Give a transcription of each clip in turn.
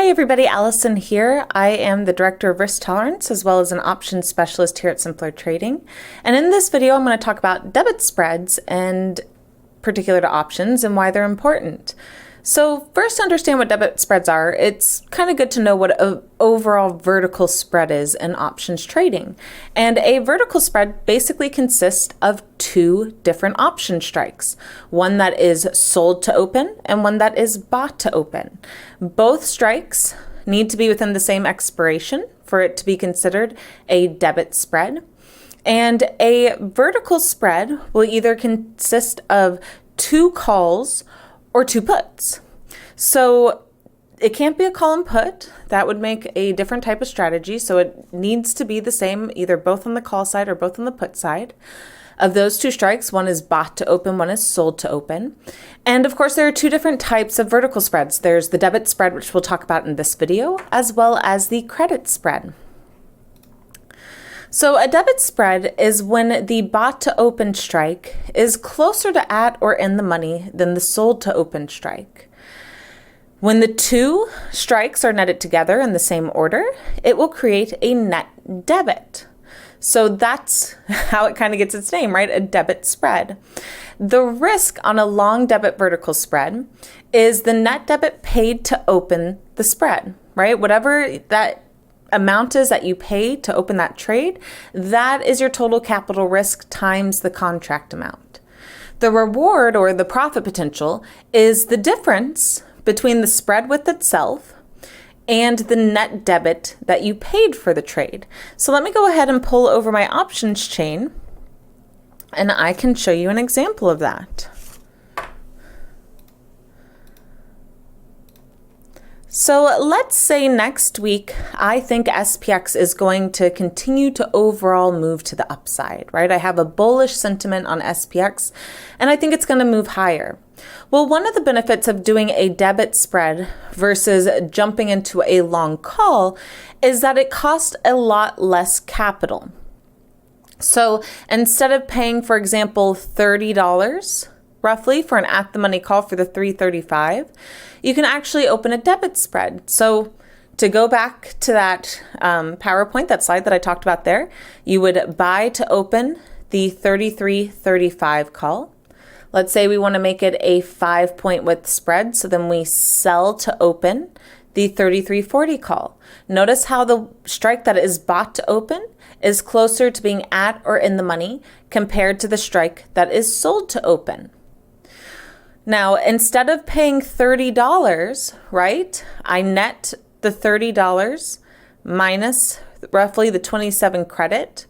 Hi everybody, Allison here. I am the Director of Risk Tolerance as well as an options specialist here at Simpler Trading. And in this video, I'm going to talk about debit spreads and particular to options and why they're important. So first, to understand what debit spreads are, it's kind of good to know what an overall vertical spread is in options trading. And a vertical spread basically consists of two different option strikes, one that is sold to open and one that is bought to open. Both strikes need to be within the same expiration for it to be considered a debit spread. And a vertical spread will either consist of two calls or two puts. So it can't be a call and put. That would make a different type of strategy. So it needs to be the same, either both on the call side or both on the put side. Of those two strikes, one is bought to open, one is sold to open. And of course, there are two different types of vertical spreads. There's the debit spread, which we'll talk about in this video, as well as the credit spread. So a debit spread is when the bought to open strike is closer to at or in the money than the sold to open strike. When the two strikes are netted together in the same order, it will create a net debit. So that's how it kind of gets its name, right? A debit spread. The risk on a long debit vertical spread is the net debit paid to open the spread, right? Whatever that amount is that you pay to open that trade, that is your total capital risk times the contract amount. The reward or the profit potential is the difference between the spread width itself and the net debit that you paid for the trade. So let me go ahead and pull over my options chain and I can show you an example of that. So let's say next week, I think SPX is going to continue to overall move to the upside, right? I have a bullish sentiment on SPX, and I think it's going to move higher. Well, one of the benefits of doing a debit spread versus jumping into a long call is that it costs a lot less capital. So instead of paying, for example, $30, roughly for an at the money call for the 335, you can actually open a debit spread. So to go back to that PowerPoint, that slide that I talked about there, you would buy to open the 3335 call. Let's say we want to make it a 5-point width spread. So then we sell to open the 3340 call. Notice how the strike that is bought to open is closer to being at or in the money compared to the strike that is sold to open. Now, instead of paying $30, right, I net the $30 minus roughly the 27 credit,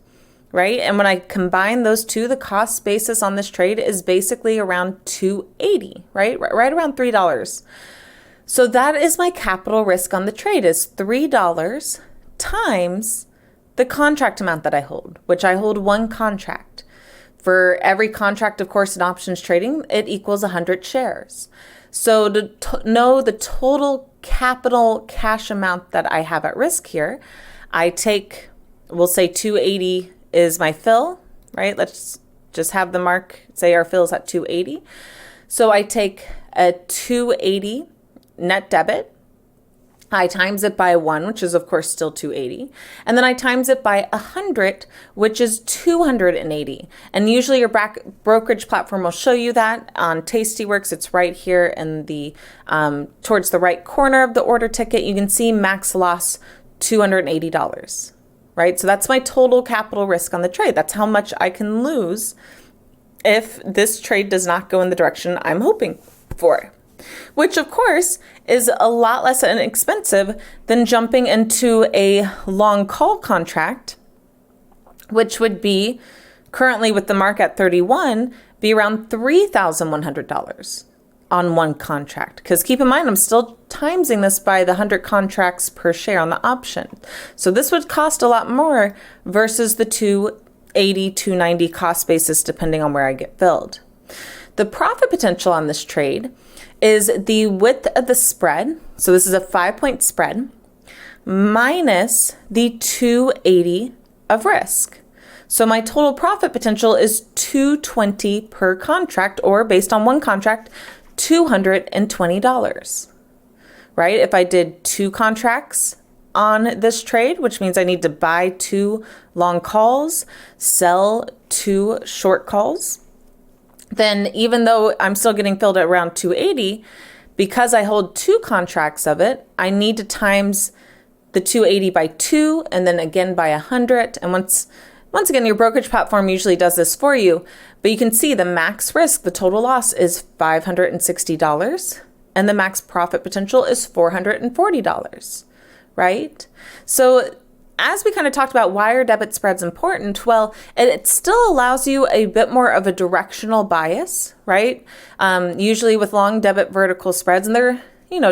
right? And when I combine those two, the cost basis on this trade is basically around $2.80, right? Right around $3. So that is my capital risk on the trade, is $3 times the contract amount that I hold, which I hold one contract. For every contract, of course, in options trading, it equals 100 shares. So to know the total capital cash amount that I have at risk here, I take, we'll say 280 is my fill, right? Let's just have the mark, say our fill is at 280. So I take a 280 net debit. I times it by 1, which is of course still 280. And then I times it by 100, which is 280. And usually your brokerage platform will show you that. On Tastyworks, it's right here in the towards the right corner of the order ticket. You can see max loss $280, right? So that's my total capital risk on the trade. That's how much I can lose if this trade does not go in the direction I'm hoping for. Which of course is a lot less inexpensive than jumping into a long call contract, which would be currently with the mark at 31, be around $3,100 on one contract. Because keep in mind, I'm still timesing this by the 100 contracts per share on the option. So this would cost a lot more versus the 280, 290 cost basis, depending on where I get filled. The profit potential on this trade is the width of the spread. So this is a 5-point spread minus the 280 of risk. So my total profit potential is $220 per contract, or based on one contract, $220, right? If I did 2 contracts on this trade, which means I need to buy 2 long calls, sell 2 short calls, then even though I'm still getting filled at around 280, because I hold 2 contracts of it, I need to times the 280 by 2 and then again by 100. And once again, your brokerage platform usually does this for you, but you can see the max risk, the total loss is $560 and the max profit potential is $440, right? So as we kind of talked about why are debit spreads important, well, it still allows you a bit more of a directional bias, right? Usually with long debit vertical spreads, and they're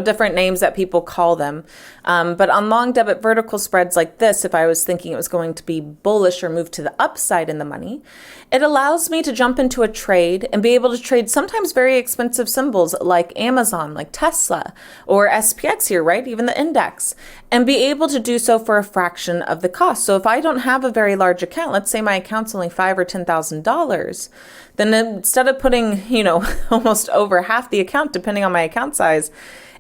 different names that people call them. But on long debit vertical spreads like this, if I was thinking it was going to be bullish or move to the upside in the money, it allows me to jump into a trade and be able to trade sometimes very expensive symbols like Amazon, like Tesla, or SPX here, right? Even the index, and be able to do so for a fraction of the cost. So if I don't have a very large account, let's say my account's only $5,000 or $10,000, then instead of putting, almost over half the account, depending on my account size,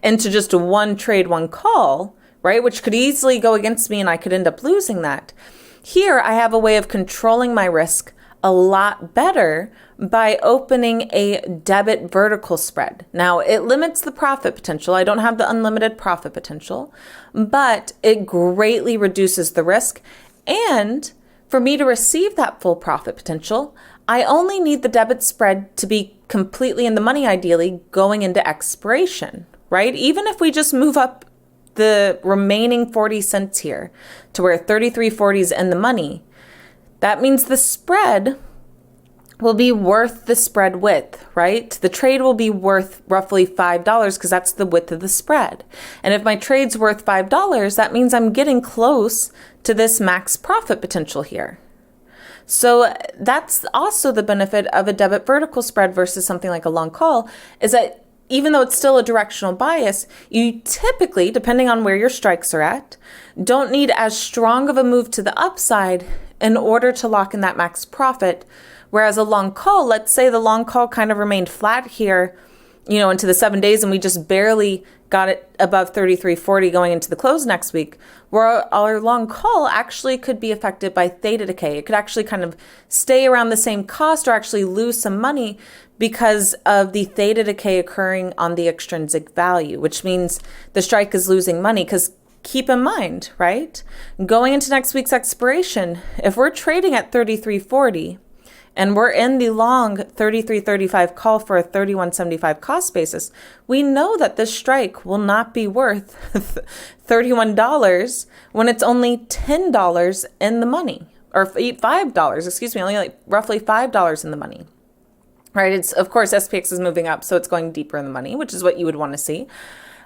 into just one trade, one call, right? Which could easily go against me and I could end up losing that. Here, I have a way of controlling my risk a lot better by opening a debit vertical spread. Now, it limits the profit potential. I don't have the unlimited profit potential, but it greatly reduces the risk. And for me to receive that full profit potential, I only need the debit spread to be completely in the money, ideally, going into expiration, right? Even if we just move up the remaining 40 cents here to where 33.40 is in the money, that means the spread will be worth the spread width, right? The trade will be worth roughly $5 because that's the width of the spread. And if my trade's worth $5, that means I'm getting close to this max profit potential here. So that's also the benefit of a debit vertical spread versus something like a long call, is that even though it's still a directional bias, you typically, depending on where your strikes are at, don't need as strong of a move to the upside in order to lock in that max profit. Whereas a long call, let's say the long call kind of remained flat here, into the 7 days, and we just barely got it above 33.40 going into the close next week, where our long call actually could be affected by theta decay. It could actually kind of stay around the same cost or actually lose some money because of the theta decay occurring on the extrinsic value, which means the strike is losing money. Because keep in mind, right, going into next week's expiration, if we're trading at 33.40, and we're in the long 33.35 call for a 31.75 cost basis, we know that this strike will not be worth $31 when it's only $10 in the money, or $5, excuse me, only like roughly $5 in the money, right? It's, of course, SPX is moving up, so it's going deeper in the money, which is what you would want to see.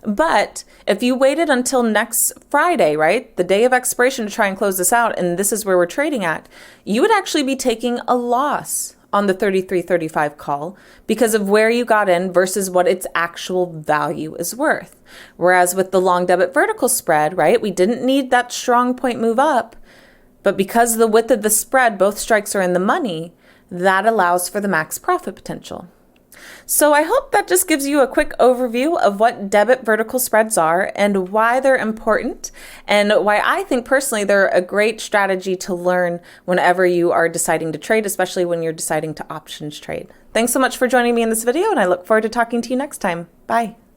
But if you waited until next Friday, right, the day of expiration to try and close this out, and this is where we're trading at, you would actually be taking a loss on the 33.35 call because of where you got in versus what its actual value is worth. Whereas with the long debit vertical spread, right, we didn't need that strong point move up, but because of the width of the spread, both strikes are in the money, that allows for the max profit potential. So I hope that just gives you a quick overview of what debit vertical spreads are and why they're important, and why I think personally they're a great strategy to learn whenever you are deciding to trade, especially when you're deciding to options trade. Thanks so much for joining me in this video, and I look forward to talking to you next time. Bye.